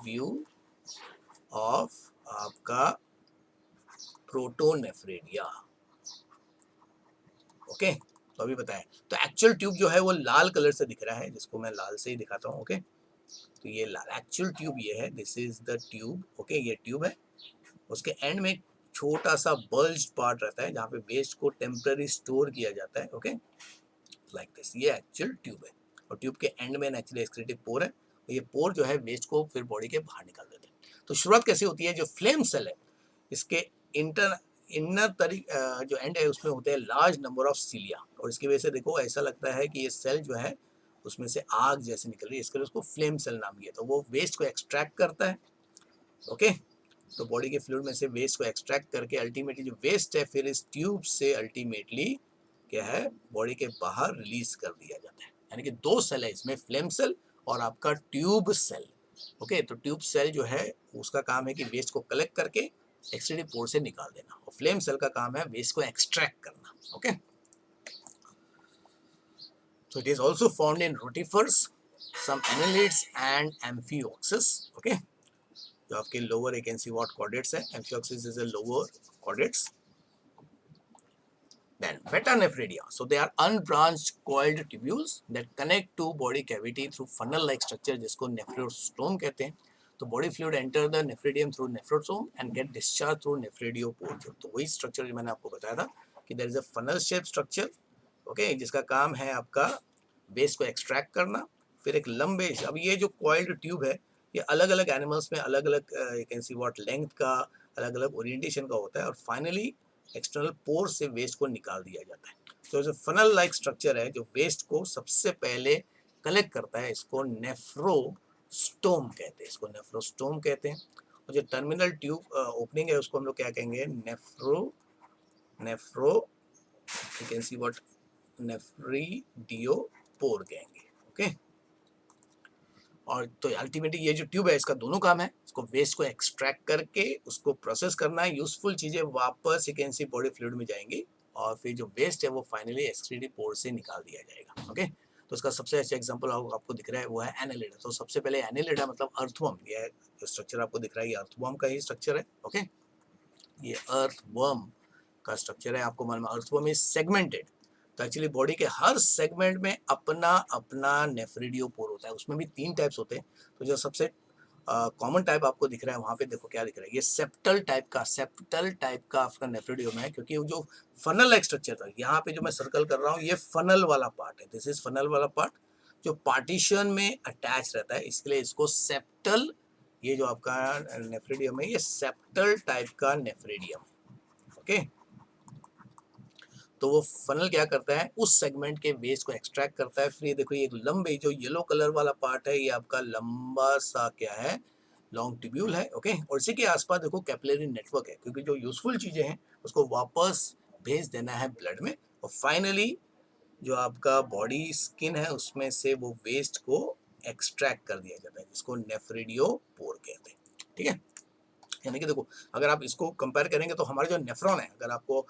view of आपका प्रोटोनेफ्रेडिया। ओके, तो अभी बताएं, तो एक्चुअल ट्यूब जो है वो लाल कलर से दिख रहा है, जिसको मैं लाल से ही दिखाता हूँ। ओके, तो ये लाल एक्चुअल ट्यूब ये है, this is the tube. Okay, ये ट्यूब है, उसके एंड में छोटा सा बल्ज पार्ट रहता है जहाँ पे वेस्ट को टेम्पररी स्टोर किया जाता है। ओके, लाइक दिस, ये एक्चुअल ट्यूब है। और ट्यूब के एंड में नेचुरली एक्सक्रीटिव पोर है, और ये पोर जो है वेस्ट को फिर बॉडी के बाहर निकाल देते हैं। तो शुरुआत कैसे होती है, जो फ्लेम सेल है इसके इनर जो एंड है उसमें होते हैं लार्ज नंबर ऑफ सीलिया, और इसकी वजह से देखो ऐसा लगता है कि ये सेल जो है उसमें से आग जैसे निकल रही है, इसके लिए उसको फ्लेम सेल नाम दिया। तो वो वेस्ट को एक्सट्रैक्ट करता है। ओके, तो बॉडी के फ्लूइड में से वेस्ट को एक्सट्रैक्ट करके अल्टीमेटली जो वेस्ट है फिर इस ट्यूब से अल्टीमेटली क्या है बॉडी के बाहर रिलीज कर दिया जाता है। यानी कि 2 सेल है इसमें, फ्लेम सेल और आपका ट्यूब सेल। ओके, तो ट्यूब सेल जो है उसका काम है कि वेस्ट को कलेक्ट करके एक्सक्रीटिव पोर से निकाल देना, और फ्लेम सेल का काम है वेस्ट को एक्सट्रैक्ट करना। Okay, so it is also found in rotifers, some annelids and amphioxus. Okay, जो आपके लोअर एक एनसीवॉट कॉर्डेट्स है, amphioxus is a lower chordates. Then metanephridia, so they are unbranched coiled tubules that connect to body cavity through funnel like structure जिसको nephrostome कहते हैं। तो body fluid enter the nephridium through nephrostome and get discharge through nephridiopore. तो वही structure जो मैंने आपको बताया था कि there is a funnel shape structure. Okay, जिसका काम है आपका वेस्ट को एक्सट्रैक्ट करना। फिर एक लंबे, अब ये जो कॉइल्ड ट्यूब है ये अलग अलग एनिमल्स में अलग अलग you can see what length का, अलग अलग ओरिएंटेशन का होता है, और फाइनली एक्सटर्नल पोर से वेस्ट को निकाल दिया जाता है। तो जो फनल लाइक स्ट्रक्चर है जो वेस्ट को सबसे पहले कलेक्ट करता है, इसको नेफ्रोस्टोम कहते हैं, इसको नेफ्रोस्टोम कहते हैं। और जो टर्मिनल ट्यूब ओपनिंग है उसको हम लोग क्या कहेंगे, nephro you can see what nephridiopore कहेंगे। ओके, और तो अल्टीमेटली ये जो ट्यूब है इसका दोनों काम है, इसको वेस्ट को एक्सट्रैक्ट करके उसको प्रोसेस करना है, यूजफुल चीजें वापस you can C body fluid में जाएंगी, और फिर जो वेस्ट है वो फाइनली एक्सक्रीटिव पोर से निकाल दिया जाएगा। ओके, तो इसका सबसे अच्छा एग्जांपल आपको दिख रहा है वो है एनेलिडा। तो सबसे पहले एनेलिडा मतलब अर्थवर्म, ये जो स्ट्रक्चर आपको दिख रहा है ये अर्थवर्म का ही स्ट्रक्चर है। ओके, ये अर्थवर्म का स्ट्रक्चर है, आपको मालूम है अर्थवर्म इज सेगमेंटेड। तो एक्चुअली बॉडी के हर सेगमेंट में अपना अपना नेफ्रिडियोपोर होता है, उसमें भी 3 टाइप्स होते हैं। तो जो सबसे कॉमन टाइप आपको दिख रहा है वहाँ पे देखो क्या दिख रहा है, ये सेप्टल टाइप का आपका नेफ्रिडियम है, क्योंकि जो फनल लाइक स्ट्रक्चर था यहाँ पे जो मैं सर्कल कर रहा हूँ ये फनल वाला पार्ट है, दिस इज फनल वाला पार्ट जो पार्टीशन में अटैच रहता है, इसके लिए इसको सेप्टल, ये जो आपका नेफ्रिडियम है ये सेप्टल टाइप का नेफ्रिडियम। ओके। तो वो फनल क्या करता है, उस सेगमेंट के वेस्ट को एक्सट्रैक्ट करता है। फिर ये देखो, ये लंबे जो येलो कलर वाला पार्ट है, ये आपका लंबा सा क्या है, लॉन्ग ट्यूब्यूल है, ओके। और इसी के आसपास देखो कैपिलरी नेटवर्क है, क्योंकि जो यूजफुल चीजें हैं उसको वापस भेज देना है ब्लड में। और फाइनली जो आपका बॉडी स्किन है उसमें से वो वेस्ट को एक्सट्रैक्ट कर दिया जाता है, जिसको नेफ्रिडियोपोर कहते हैं, ठीक है। यानी कि देखो, अगर आप इसको कंपेयर करेंगे तो हमारे जो नेफ्रॉन है, अगर आपको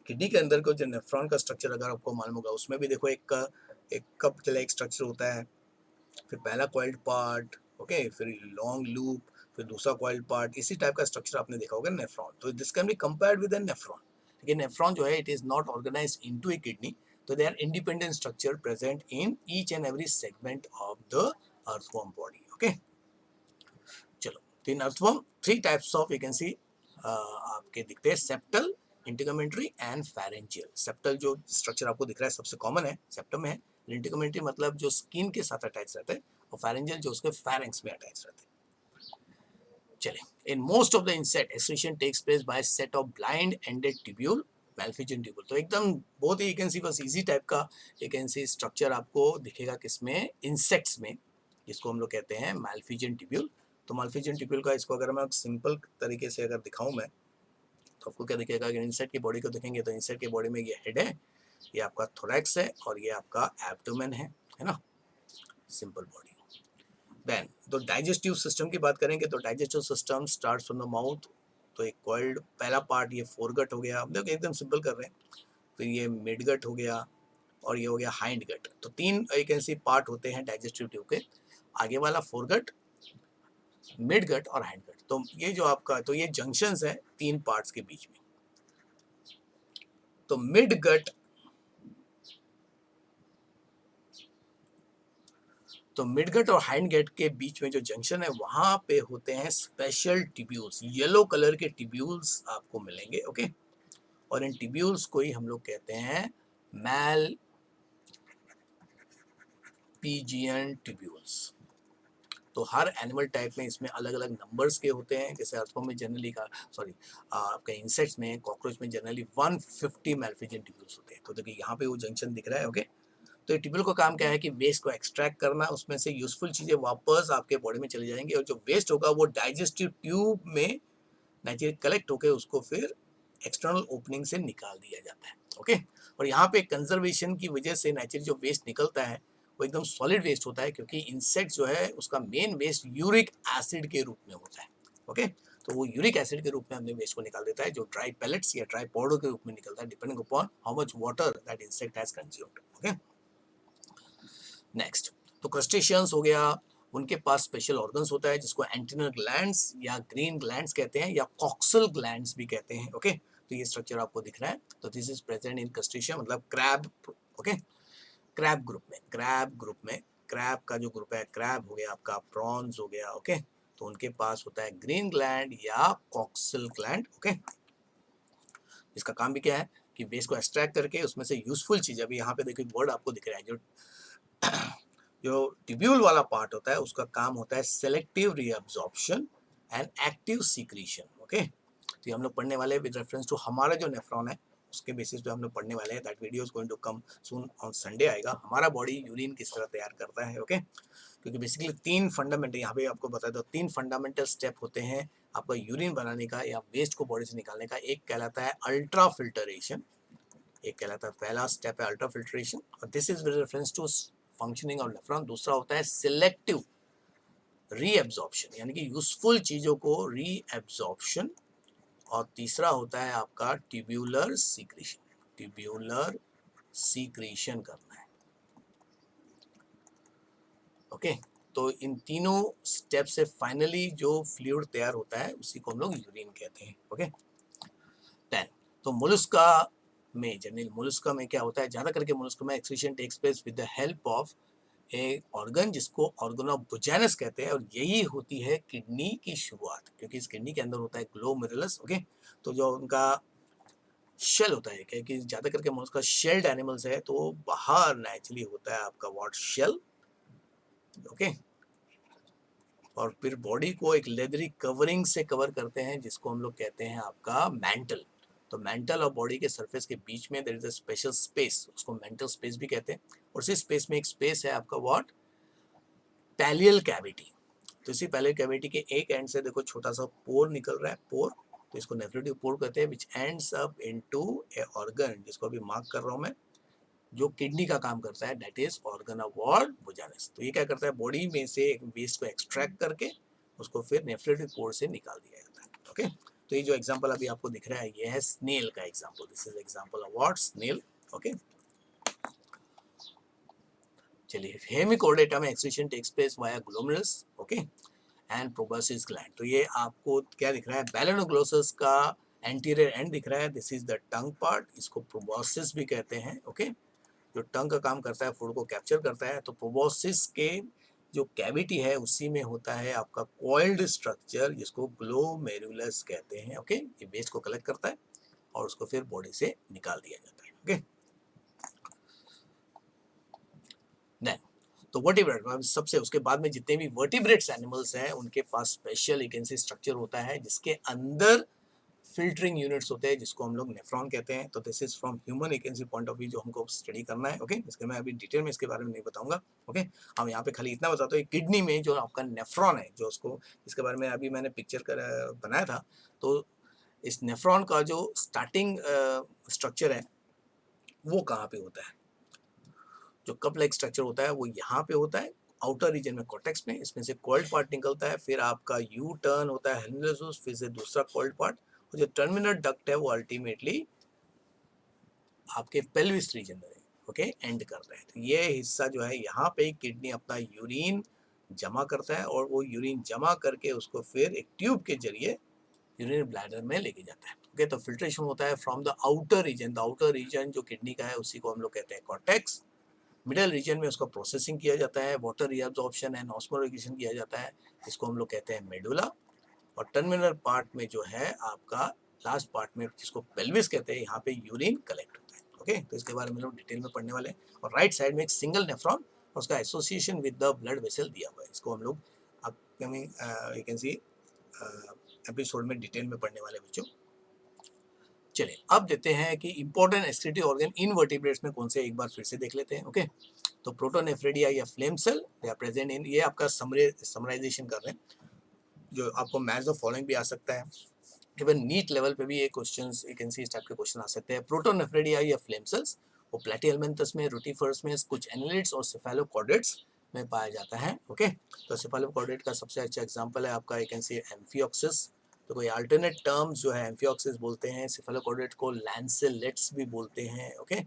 किडनी के अंदर को जो नेफ्रॉन का स्ट्रक्चर अगर आपको मालूम होगा, उसमें भी देखो एक कप के लिए एक स्ट्रक्चर होता है, फिर पहला कॉइल्ड पार्ट, ओके, फिर लॉन्ग लूप, फिर दूसरा कॉइल्ड पार्ट, इसी टाइप का स्ट्रक्चर आपने देखा होगा नेफ्रॉन। तो this can be compared with an nephron. लेकिन नेफ्रॉन जो है, it is not organized into a kidney, तो they are independent structure present in each and every segment of the earthworm body, okay. चलो, तो in earthworm three types of, you can see आपके दिखते हैं, septal, integumentary and pharyngeal. Septal जो structure आपको दिख रहा है सबसे कॉमन है, सेप्टम है। इंटीगमेंट्री मतलब जो स्किन के साथ अटैच रहता है, और फेरेंजियल जो उसके फेरेंक्स में अटैच रहते हैं। चलिए, in most of the insect excretion takes place by set of blind ended tubule, Malpighian tubule. तो एकदम बहुत ही यू कैन सी बस इजी टाइप का यू कैन सी स्ट्रक्चर आपको दिखेगा किसमें, इंसेक्ट्स में, जिसको हम लोग कहते हैं मैल्फिजियन ट्यूब्यूल। तो मैल्फिजियन ट्यूब्यूल का इसको अगर मैं सिंपल तरीके से अगर दिखाऊं मैं, तो आपको क्या दिखेगा कि इंसेक्ट की बॉडी को देखेंगे तो इंसेक्ट की बॉडी में ये हेड है, ये आपका थोरैक्स है, और ये आपका एब्डोमेन है ना, सिंपल बॉडी। देन तो डाइजेस्टिव सिस्टम की बात करेंगे तो digestive system starts from the mouth. तो एक कॉइल्ड पहला पार्ट ये फोरगट हो गया, हम लोग एकदम सिंपल कर रहे हैं। फिर ये मिडगट हो गया, और ये हो गया हाइंड गट। तो तीन एक ऐसे पार्ट होते हैं डाइजेस्टिव ट्यूब के, आगे वाला फोरगट, मिड गट और हाइंड गट। तो ये जो आपका, तो ये जंक्शंस है तीन पार्ट्स के बीच में। तो मिड गट, तो मिडगट और हाइंड गट के बीच में जो जंक्शन है, वहां पे होते हैं स्पेशल टिब्यूल्स, येलो कलर के टिब्यूल्स आपको मिलेंगे, ओके। और इन टिब्यूल्स को ही हम लोग कहते हैं मैल पीजियन टिब्यूल्स। तो हर एनिमल टाइप में इसमें अलग अलग नंबर्स के होते हैं। जैसे अर्थों में जनरली का, सॉरी, आपके इंसेक्ट्स में, कॉकरोच में जनरली 150 मैल्फिजियन टिब्यूल्स होते हैं। तो देखिए यहाँ पे वो जंक्शन दिख रहा है, ओके। तो टिब्यूल का काम क्या है कि वेस्ट को एक्सट्रैक्ट करना, उसमें से यूजफुल चीजें वापस आपके बॉडी में चली जाएंगी, और जो वेस्ट होगा वो डाइजेस्टिव ट्यूब में नेचुरली कलेक्ट होकर उसको फिर एक्सटर्नल ओपनिंग से निकाल दिया जाता है, ओके। और यहाँ पे कंजर्वेशन की वजह से नेचुरली जो वेस्ट निकलता है वो एकदम सॉलिड वेस्ट होता है, क्योंकि इंसेक्ट जो है उसका मेन वेस्ट यूरिक एसिड के रूप में होता है, ओके। तो वो यूरिक एसिड के रूप में हमने वेस्ट को निकाल देता है, जो ड्राई पेलेट्स या ड्राई पाउडर के रूप में निकलता है, depending upon how much water that insect has consumed, okay. Next, तो क्रस्टेशियंस हो गया, उनके पास स्पेशल ऑर्गन्स होता है जिसको एंटीनल ग्लैंड्स या ग्रीन ग्लैंड्स कहते हैं, या कॉक्सल ग्लैंड्स भी कहते हैं, ओके। तो ये स्ट्रक्चर आपको दिख रहा है। तो this is present in crustacean, मतलब क्रैब, ओके। क्रैब ग्रुप में, क्रैब का जो ग्रुप है, क्रैब हो गया आपका, प्रॉन्स हो गया, ओके। तो उनके पास होता है ग्रीन ग्लैंड या कॉक्सल ग्लैंड, ओके। इसका काम भी क्या है कि वेस्ट को एक्सट्रैक्ट करके उसमें से यूजफुल चीज, अभी यहाँ पे देखिए वर्ड आपको दिख रहा है, जो ट्यूब्यूल वाला पार्ट होता है उसका काम होता है selective reabsorption and active secretion, okay. तो ये हम लोग पढ़ने वाले विद रेफरेंस टू हमारा जो नेफ्रॉन है, उसके बेसिस पे हम लोग पढ़ने वाले हैं। That video is going to come soon on Sunday आएगा, हमारा बॉडी यूरिन किस तरह तैयार करता है, ओके। क्योंकि बेसिकली तीन फंडामेंटल, यहाँ पे आपको बता दो, तीन फंडामेंटल स्टेप होते हैं आपका यूरिन बनाने का या वेस्ट को बॉडी से निकालने का। एक कहलाता है अल्ट्रा फिल्टरेशन, एक कहलाता है, पहला स्टेप है अल्ट्रा फिल्ट्रेशन, और this is with reference to functioning of nephron. दूसरा होता है सिलेक्टिव रीएब्जॉर्प्शन, यानी कि यूजफुल चीजों को रीएब्जॉर्प्शन, और तीसरा होता है आपका ट्यूब्यूलर सीक्रेशन, ट्यूब्यूलर सीक्रेशन करना है, ओके। तो इन तीनों स्टेप से फाइनली जो फ्लूइड तैयार होता है उसी को हम लोग यूरिन कहते हैं, ओके। 10, तो मोलस्का में, जनरल मोलस्का में क्या होता है, ज्यादा करके मोलस्का में excretion takes place with the help of एक ऑर्गन जिसको ऑर्गन ऑफ बुचैनस कहते हैं, और यही होती है किडनी की शुरुआत, क्योंकि इस किडनी के अंदर होता है ग्लोमेरुलस, ओके। तो जो उनका शेल होता है, क्योंकि ज्यादा करके मोलस्का शेल्ड एनिमल्स है, तो बाहर नेचुरली होता है आपका व्हाट, शेल, ओके। और फिर बॉडी को एक लेदरी कवरिंग से कवर करते हैं जिसको हम लोग कहते हैं आपका मेंटल। तो मेंटल और बॉडी के सरफेस के बीच में there is a special space, उसको मेंटल स्पेस भी कहते हैं। और इसी स्पेस में एक स्पेस है आपका व्हाट, पैलियल कैविटी। तो इसी पैलियल कैविटी के एक एंड से देखो छोटा सा पोर निकल रहा है, पोर, तो इसको नेफ्रेटिव पोर कहते हैं, विच एंड्स अप इनटू ए ऑर्गन, जिसको अभी मार्क कर रहा हूं मैं, जो किडनी का काम करता है, that is organ of what, Bojanus. तो ये क्या करता है, बॉडी में से एक वेस्ट को एक्सट्रैक्ट करके उसको फिर नेफ्रेटिव पोर से निकाल दिया जाता है। ओके, तो ये जो एग्जांपल अभी आपको दिख रहा है ये है स्नेल का example, this is example of what, snail. Okay, चलिए, हेमिकोर्डेटा में excretion takes place via glomerulus, okay, and proboscis gland. तो ये आपको क्या दिख रहा है, बैलेनोग्लोसस का एंटीरियर एंड दिख रहा है, this is the tongue part, इसको प्रोबोसिस भी कहते हैं। ओके, जो टंग का काम करता है, फूड को कैप्चर करता है। तो प्रोबोसिस के जो कैविटी है उसी में होता है आपका कॉइल्ड स्ट्रक्चर जिसको ग्लोमेरुलस कहते हैं। ओके, ये वेस्ट को कलेक्ट करता है और उसको फिर बॉडी से निकाल दिया जाता है। ओके, देन तो वर्टिब्रेट सबसे, उसके बाद में जितने भी वर्टिब्रेट्स एनिमल्स हैं उनके पास स्पेशल इकेंसी स्ट्रक्चर होता है जिसके अंदर फिल्टरिंग यूनिट्स होते हैं जिसको हम लोग नेफ्रॉन कहते हैं। तो दिस इज फ्रॉम ह्यूमन इकेंसी पॉइंट ऑफ व्यू जो हमको स्टडी करना है। ओके, इसके मैं अभी डिटेल में इसके बारे में नहीं बताऊंगा। ओके, हम यहाँ पे खाली इतना बताते हैं, किडनी में जो आपका नेफ्रॉन है, जो उसको, इसके बारे में अभी मैंने पिक्चर कर बनाया था। तो इस नेफ्रॉन का जो स्टार्टिंग स्ट्रक्चर है वो कहाँ पे होता है, जो कप लाइक स्ट्रक्चर होता है वो यहाँ पे होता है आउटर रीजन में, कॉर्टेक्स में। इसमें से कॉइल्ड पार्ट निकलता है, फिर आपका यू टर्न होता है हेलुनोसस, फिर से दूसरा कॉइल्ड पार्ट, और जो टर्मिनल डक्ट है वो अल्टीमेटली आपके पेल्विस रीजन में, ओके, एंड करता है। तो ये हिस्सा जो है यहाँ पे किडनी अपना यूरिन जमा करता है और वो यूरिन जमा करके उसको फिर एक ट्यूब के जरिए यूरिन ब्लैडर में लेके जाता है। ओके, तो फिल्ट्रेशन होता है from the outer region, the outer region जो किडनी का है उसी को हम लोग कहते हैं कॉर्टेक्स। मिडल रीजन में उसका प्रोसेसिंग किया जाता है, वाटर रीअब्जॉर्प्शन एंड ऑस्मोरेगुलेशन किया जाता है, इसको हम लोग कहते हैं मेडुला। और टर्मिनल पार्ट में जो है आपका लास्ट पार्ट में जिसको पेल्विस कहते हैं, यहाँ पे यूरिन कलेक्ट होता है। ओके, तो इसके बारे में लोग डिटेल में पढ़ने वाले हैं। और राइट साइड में एक सिंगल नेफ्रॉन और उसका association with the blood vessel दिया हुआ है, इसको हम लोग upcoming you can C episode में डिटेल में पढ़ने वाले बच्चों। चलिए अब देते हैं कि important excretive organ in vertebrates में कौन से, एक बार फिर से देख लेते हैं। ओके, तो प्रोटोनेफ्रेडिया या flame cell they are present in, ये आपका समराइजेशन कर रहे हैं, जो आपको मैच द फॉलोइंग भी आ सकता है, इवन नीट लेवल पे भी ये क्वेश्चंस यू कैन सी इस टाइप के क्वेश्चन आ सकते हैं। प्रोटोनेफ्रेडिया या फ्लेम सेल्स वो प्लेटिहेल्मिन्थस में, रूटिफर्स में, कुछ एनालिड्स और सेफेलोकॉर्डेट्स में पाया जाता है। ओके, तो सेफेलोकॉर्डेट का सबसे अच्छा एग्जांपल है आपका यू कैन सी एम्फियोक्सिस। तो कोई अल्टरनेट टर्म्स जो है, एम्फियोक्सिस बोलते हैं, सेफेलोकॉर्डेट को लैंसेलेट्स भी बोलते हैं। ओके,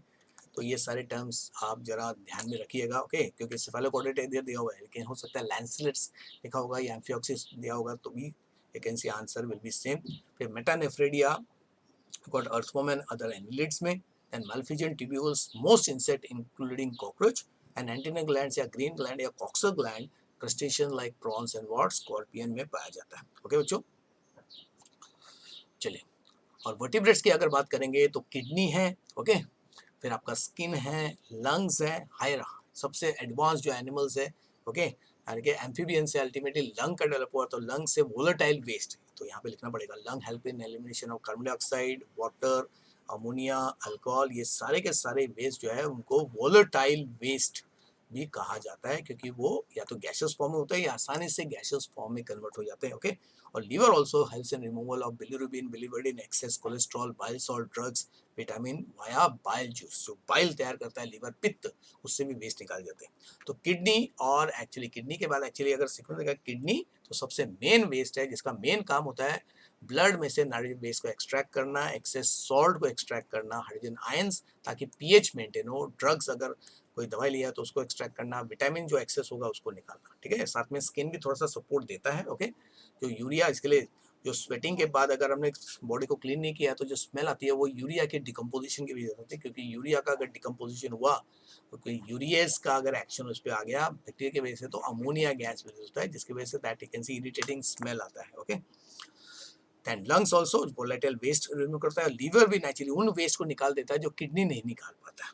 तो ये सारे टर्म्स आप जरा ध्यान में रखिएगा। ओके, क्योंकि सेफेलोकॉर्डेट इधर दिया हुआ है लेकिन हो सकता है लैंसेलेट्स लिखा होगा या एम्फियोक्सिस दिया होगा, तो भी you can see answer will be same. फिर मेटानेफ्रेडिया got earthworm and other annelids में, and malpighian tubules most insect including cockroach, and antennal glands या green gland या coxal gland crustacean like prawns and what scorpion में पाया जाता है। Okay बच्चों, चलिए, और वर्टिब्रेट्स की अगर बात करेंगे तो किडनी है, ओके, फिर आपका स्किन है, लंग्स है, हायर सबसे एडवांस जो एनिमल्स है, ओके, यानी कि एम्फीबियन से अल्टीमेटली लंग का डेवलप हुआ, तो लंग से वोलेटाइल वेस्ट, तो यहाँ पे लिखना पड़ेगा lung help in elimination of carbon dioxide, water, ammonia, alcohol, ये सारे के सारे वेस्ट जो है उनको वोलेटाइल वेस्ट भी कहा जाता है, क्योंकि वो या तो गैसेस फॉर्म में होता है या आसानी से गैसेस फॉर्म में कन्वर्ट हो जाते हैं। ओके, और liver also helps in removal of bilirubin, biliverdin, excess cholesterol, bile salt, drugs, vitamin via bile juice, जो बाइल तैयार करता है लीवर, पित्त, उससे भी वेस्ट निकाल जाते हैं। तो किडनी, और एक्चुअली किडनी के बाद एक्चुअली अगर सीक्वेंस देखा किडनी, तो सबसे मेन वेस्ट है जिसका मेन काम होता है ब्लड में से नाइट्रोजन बेस को एक्सट्रैक्ट करना, एक्सेस सॉल्ट को एक्सट्रैक्ट करना, हाइड्रोजन आयंस ताकि पीएच मेंटेन हो, ड्रग्स अगर कोई दवाई लिया तो उसको एक्सट्रैक्ट करना, विटामिन जो एक्सेस होगा उसको निकालना। ठीक है, साथ में स्किन भी थोड़ा सा सपोर्ट देता है। ओके, जो यूरिया, इसके लिए जो स्वेटिंग के बाद अगर हमने बॉडी को क्लीन नहीं किया तो जो स्मेल आती है वो यूरिया के डिकम्पोजिशन की वजह से होती है, क्योंकि यूरिया का अगर डिकम्पोजिशन हुआ तो यूरियस का अगर एक्शन उस पर आ गया बैक्टीरिया की वजह से, तो अमोनिया गैस होता है जिसकी वजह से that you can see irritating smell आता है। Okay, and lungs also volatile waste remove करता है, लीवर भी नेचुरली उन वेस्ट को निकाल देता है जो किडनी नहीं निकाल पाता।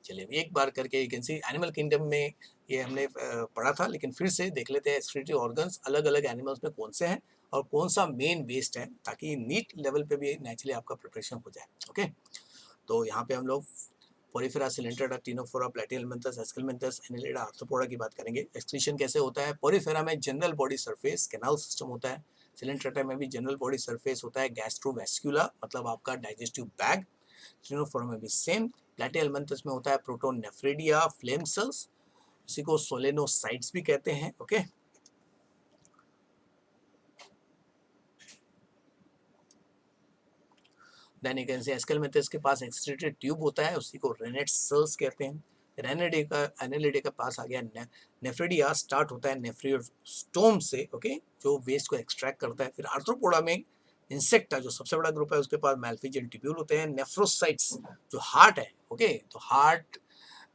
चलिए एक बार करके you can C animal kingdom में ये हमने पढ़ा था, लेकिन फिर से देख लेते हैं एक्सक्रीटरी ऑर्गन्स अलग अलग एनिमल्स में कौन से हैं और कौन सा मेन वेस्ट है, ताकि नीट लेवल पे भी नेचुरली आपका प्रिपरेशन हो जाए। ओके, तो यहाँ पे हम लोग Porifera, Coelenterata, Ctenophora, Platyhelminthes, Aschelminthes, Annelida, Arthropoda की बात करेंगे। एक्सक्रीशन कैसे होता है? पोरिफेरा में general body surface canal system होता है। सिलेंट्रेटा में भी जनरल बॉडी सरफेस होता है, गैस्ट्रोवेस्क्युला मतलब आपका डाइजेस्टिव बैग। टिनोफोरा में भी सेम। प्लैटिहेलमिंथस में होता है प्रोटोनेफ्रिडिया, फ्लेम सेल्स, इसी को सोलेनोसाइट्स भी कहते हैं। Okay, then you can say aschelminthes के पास एक्सट्रेटेड ट्यूब होता है, उसी को रेनेट सेल्स कहते हैं। एनालिडे का पास आ गया नेफ्रिडिया, स्टार्ट होता है नेफ्रियोस्टोम से, ओके, जो वेस्ट को एक्सट्रैक्ट करता है। फिर आर्थ्रोपोडा में इंसेक्टा जो सबसे बड़ा ग्रुप है, उसके पास मैल्फिजियन ट्यूब्यूल होते हैं। नेफ्रोसाइट्स जो हार्ट है, ओके, तो हार्ट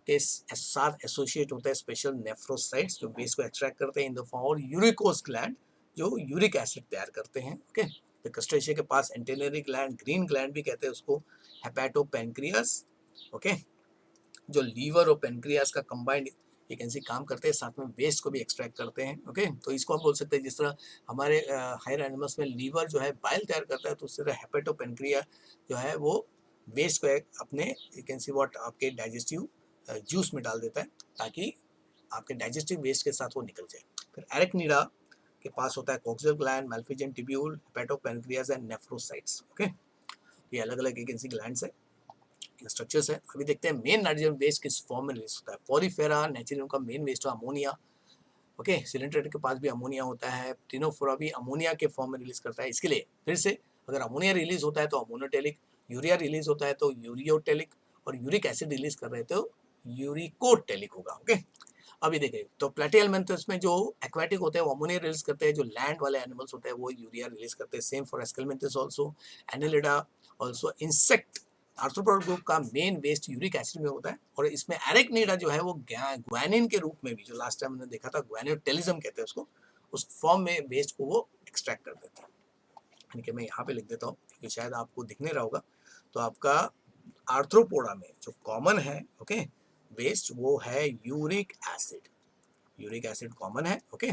के साथ एसोसिएट होता है स्पेशल नेफ्रोसाइट्स जो वेस्ट को एक्सट्रैक्ट करते हैं इन द फॉर्म यूरिकोस ग्लैंड जो यूरिक एसिड तैयार करते हैं। ओके, तो क्रस्टेशिया के पास एंटेनरी ग्लैंड, ग्रीन ग्लैंड भी कहते हैं उसको, हेपेटोपेनक्रियास, ओके, जो लीवर और पेनक्रियास का कंबाइंड ये कैसे काम करते हैं, साथ में वेस्ट को भी एक्सट्रैक्ट करते हैं। ओके, तो इसको आप बोल सकते हैं जिस तरह हमारे हायर एनिमल्स में लीवर जो है बाइल तैयार करता है, तो उस तरह हेपेटोपेनक्रिया जो है वो वेस्ट को अपने यू कैन सी व्हाट आपके डाइजेस्टिव जूस में डाल देता है, ताकि आपके डाइजेस्टिव वेस्ट के साथ वो निकल जाए। फिर एरेक्निडा के पास होता है coxal gland, Malpighian tubule, hepatopancreas and nephrocytes. Okay, ये अलग अलग एक ग्लैंड्स है, स्ट्रक्चर्स है। अभी देखते हैं मेन नाइट्रोजन वेस्ट किस फॉर्म में रिलीज होता है। पॉलीफेरा नेचुरली उनका मेन वेस्ट है अमोनिया। ओके, सिलेंट्रेटर के पास भी अमोनिया होता है। टिनोफोरा भी अमोनिया के फॉर्म में रिलीज करता है। इसके लिए फिर से अगर अमोनिया रिलीज होता है तो अमोनोटेलिक, यूरिया रिलीज होता है तो यूरियोटेलिक, और यूरिक एसिड रिलीज कर रहे तो यूरिकोटेलिक होगा। ओके, अभी देखिए तो प्लैटिहेलमिंथस में जो एक्वाटिक होते हैं वो अमोनिया रिलीज करते हैं, जो लैंड वाले एनिमल्स होते हैं वो यूरिया रिलीज करते हैं। Same for Aschelminthes also, Annelida also. Insect arthropod group का मेन वेस्ट यूरिक एसिड में होता है, और इसमें एरेक्निडा जो है वो ग्वानिन के रूप में भी, जो लास्ट टाइम हमने देखा था ग्वानियोटेलिज्म कहते हैं उसको, उस फॉर्म में वेस्ट को वो एक्सट्रैक्ट कर देते हैं। यानी कि मैं यहाँ पे लिख देता हूँ क्योंकि शायद आपको दिखने रहा होगा। तो आपका आर्थ्रोपोडा में जो कॉमन है, ओके, वेस्ट वो है uric acid. Uric acid common है, okay,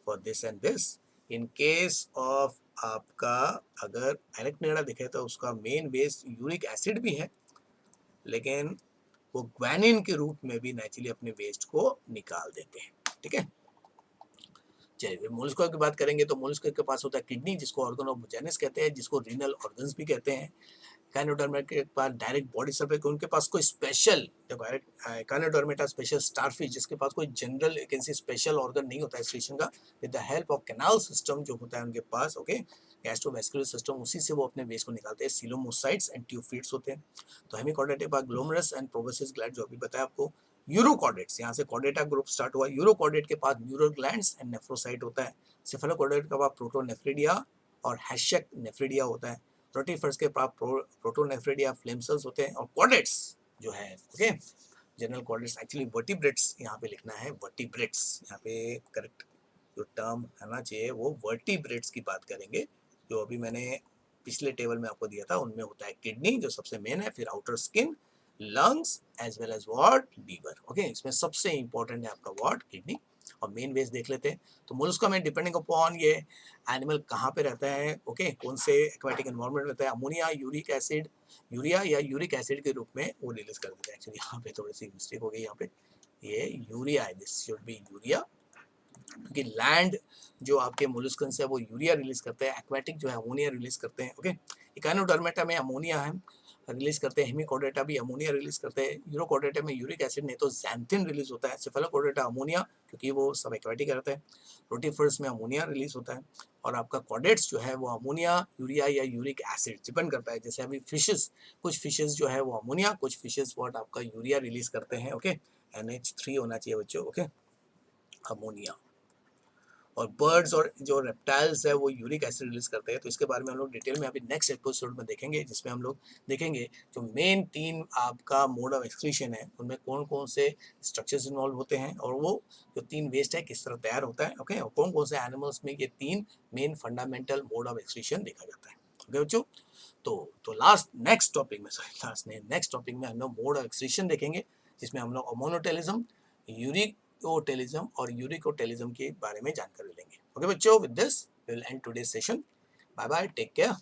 for this and this. In case of आपका अगर एरेक्निडा दिखे तो उसका मेन बेस यूरिक एसिड भी है, लेकिन वो ग्वानिन के रूप में भी नेचुरली अपने वेस्ट को निकाल देते हैं। ठीक है, चलिए मोलस्का की बात करेंगे तो मोलस्का के पास होता है किडनी, जिसको ऑर्गन ऑफ जेनिस कहते हैं, जिसको रीनल ऑर्गन्स भी कहते हैं। काइनोडर्मेटा के पास डायरेक्ट बॉडी सरफेस, उनके पास कोई स्पेशल, देखो काइनोडर्मेटा स्पेशल स्टारफिश, जिसके पास कोई जनरल कैंसी स्पेशल ऑर्गन नहीं होता है एक्सक्रीशन का, with the help of canal system जो होता है उनके पास, ओके, गैस्ट्रोवेस्कुलर सिस्टम, उसी से वो अपने वेस्ट को निकालते हैं। सीलोमोसाइट्स एंड ट्यूबफिट्स होते हैं। तो हेमिकॉर्डेटा के पास ग्लोमरस एंड प्रोबेसिस ग्लैंड जो अभी बताया आपको। यूरोकॉर्डेट्स, यहाँ से कॉर्डेटा ग्रुप स्टार्ट हुआ। यूरोकॉर्डेट के पास न्यूरल ग्लैंड्स एंड नेफ्रोसाइट होता है। सेफेलोकॉर्डेट के पास प्रोटोनेफ्रिडिया और हैशक नेफ्रिडिया होता है। रोटीफर्स के पास प्रोटोनेफ्रिडिया, फ्लेम सेल्स होते हैं। और कॉर्डेट्स जो है, okay, general chordates, actually vertebrates यहाँ पे लिखना है, वर्टिब्रेट्स यहाँ पे करेक्ट जो टर्म है ना चाहिए वो वर्टिब्रेट्स की बात करेंगे। जो अभी मैंने पिछले टेबल में आपको दिया था उनमें होता है किडनी जो सबसे मेन है, फिर outer skin, lungs as well as what, liver. Okay, इसमें सबसे इंपॉर्टेंट है आपका व्हाट, किडनी। और मेन वेस्ट देख लेते हैं। तो मोलस्का में डिपेंडिंग अपॉन ये एनिमल कहाँ पे रहता है, ओके, कौन से एक्वाटिक एनवायरनमेंट रहता है, अमोनिया, यूरिक एसिड, यूरिया या यूरिक एसिड के रूप में वो रिलीज कर देता है। एक्चुअली यहाँ पे थोड़ी सी मिस्टेक हो गई, यहाँ पे ये यूरिया है, दिस शुड बी यूरिया, क्योंकि लैंड जो आपके मोलस्कन्स है वो यूरिया रिलीज करते हैं, एक्वाटिक जो है अमोनिया रिलीज करते हैं। ओके, इकानोडर्मेटा में अमोनिया है रिलीज करते हैं, हेमिकॉर्डेटा भी अमोनिया रिलीज करते हैं, यूरोकॉर्डेटा में यूरिक एसिड नहीं तो जैंथिन रिलीज होता है, सेफेलोकॉर्डेटा अमोनिया क्योंकि वो सब एक्वाटिक रहते हैं, रोटीफर्स में अमोनिया रिलीज होता है, और आपका कॉर्डेट्स जो है वो अमोनिया, यूरिया या यूरिक एसिड डिपेंड करता है। जैसे अभी फिशेस, कुछ फिशेस जो है वो अमोनिया, कुछ फिशेस व्हाट आपका यूरिया रिलीज करते हैं। ओके, NH3 होना चाहिए बच्चों, ओके, अमोनिया। और बर्ड्स और जो रेप्टाइल्स है वो यूरिक एसिड रिलीज करते हैं। तो इसके बारे में हम लोग डिटेल में अभी नेक्स्ट एपिसोड में देखेंगे, जिसमें हम लोग देखेंगे जो मेन 3 आपका मोड ऑफ एक्सक्रीशन है उनमें कौन कौन से स्ट्रक्चर्स इन्वॉल्व होते हैं, और वो जो 3 वेस्ट है किस तरह तैयार होता है। ओके, और कौन कौन से एनिमल्स में ये 3 main fundamental mode of excretion देखा जाता है। ओके बच्चों, तो नेक्स्ट टॉपिक में हम लोग मोड ऑफ एक्सक्रीशन देखेंगे, जिसमें हम लोग मोनोटेलिज्म, यूरिकोटेलिज्म और यूरिकोटेलिज्म के बारे में जानकारी लेंगे। ओके बच्चों, with this we will end today session. Bye bye, take care.